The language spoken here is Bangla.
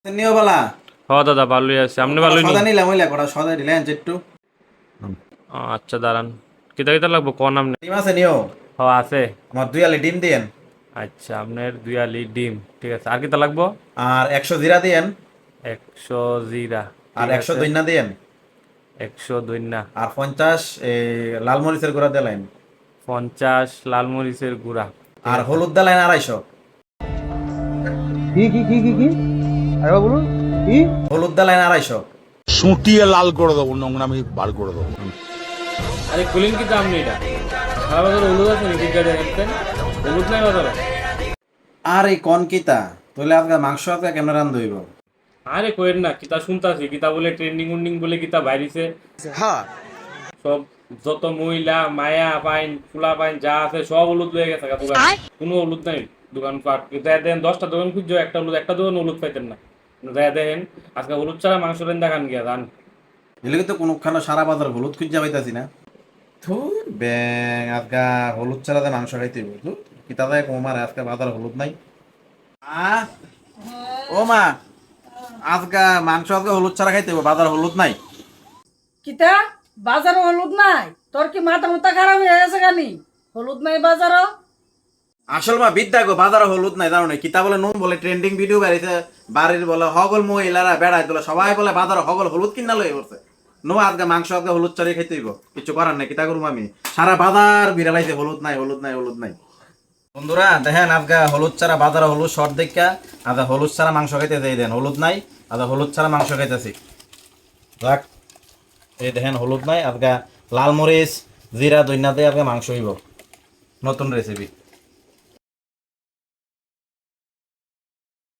নিও বলা হ দাদা ভালোই আছে, আপনি ভালোই নি? সদা নিলাম হইলা কটা সদা দিলেন একটু আচ্ছা দাঁড়ান, কিতা কিতা লাগবো কোন আপনি? ডিম আছে নিও হ আছে। আমার 2 আলি ডিম দিয়েন আচ্ছা আপনার 2 আলি ডিম, ঠিক আছে। আর কিতা লাগবো? আর 100 জিরা দিয়েন 100 জিরা, আর ঠিক 100 আছে। দইনা দিয়েন 100 দইন্না। আর 50 এই লাল মরিচের গুঁড়া দিলেন 50 লাল মরিচের গুঁড়া, ঠিক আর আছে। হলুদ দিলেন 250 কি আরে বলুন কি? হলুদ দিলেন 250 সুটিয়ে লাল করে দেবো, নোংরামি বার করে দেবো। আরে খুলেন কিতা আপনি এটা? সারা বাজার হলুদ আছে নাকি? গাড়ি দেখতেন হলুদ নাই বাজারে? আর এই কন কিতা তাহলে আজকে মাংস আজকে কেমন রান্ধ হইব আরে কইেন না, কিতা শুনতাছি কিতা বলে ট্রেন্ডিং উন্ডিং বলে কিতা বাইরিছে। সব যত মহিলা মায়া পাইন ফুলা পাইন যা আছে সব হলুদ লয়ে গেছে দোকান, কোনো হলুদ নাই দোকান পাট। যাই দেখেন 10টা দোকান খুঁজছো একটা হলুদ, একটা দোকান হলুদ পাইতেন না। যাই দেখেন আজকে হলুদ ছাড়া মাংস রেন দেখান গিয়া জান। এলে কিন্তু কোনোখানে সারা বাজার হলুদ খুঁজা পাইতাছি না ধুর ব্যাং আজকে হলুদ ছাড়া যে মাংস খাইতে হইব ধুর কিতা দেয় কোমার আজকে বাজার হলুদ নাই ও মা আজকে মাংস আজকে হলুদ ছাড়া খাইতে হইব বাজার হলুদ নাই কিতা বাজারও হলুদ নাই? তোর কি মাথা মুথা খারাপ হয়ে গেছে গানি? হলুদ নাই বাজারও? আসল মা বিদ্যা গো বাজারে হলুদ নাই জানো না কিতা বলে নুন বলে ট্রেন্ডিং ভিডিও বেরিয়েছে বাড়ির বলে হগল মহিলারা বেড়ায় তোলে সবাই বলে বাজারে হগল হলুদ কিনা লই পড়ছে নো আজকে মাংস আজকে হলুদ ছাড়িয়ে খাইতে হইব কিছু করার নাই কিতা করবো আমি সারা বাজার বিড়ালাইছে হলুদ নাই হলুদ নাই হলুদ নাই বন্ধুরা দেখেন আজকে হলুদ ছাড়া বাজারে হলুদ শর্ট দেখা আজকে হলুদ ছাড়া মাংস খাইতে যাই দেন হলুদ নাই আজকে হলুদ ছাড়া মাংস খাইতেছি দেখ এই দেখেন হলুদ নাই আজকে লাল মরিচ জিরা দইনা দিয়ে আজকে মাংস হইব নতুন রেসিপি